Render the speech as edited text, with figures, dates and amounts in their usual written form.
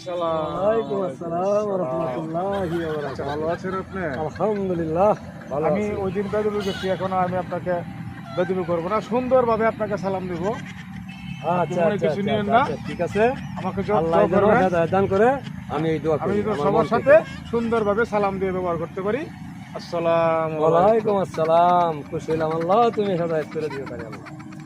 ওয়ালাইকুম আসসালাম ওয়া রাহমাতুল্লাহি ওয়া বারাকাতুহু। ভালো আছেন আপনি? আলহামদুলিল্লাহ ভালো আমি আছি। ওই দিন বেদবি করছি, এখন আমি আপনাকে বেদবি করবো না, সুন্দরভাবে আপনাকে সালাম দিব। আচ্ছা মনে আচ্ছা কিছু আচ্ছা নিয়েন না, আচ্ছা, ঠিক আছে। আমাকে আল্লাহ যত্ন যেন করবেন। হেদায়েত দান করে, আমি এই দোয়া আমি করি যেন আমার মন সবার থেকে। সাথে সুন্দরভাবে সালাম দিয়ে ব্যবহার করতে পারি। আসসালামু আলাইকুম। ওয়ালাইকুম আসসালাম। খুশি হলাম, আল্লাহ তুমি হেদায়েত করে দিও তারে আল্লাহ।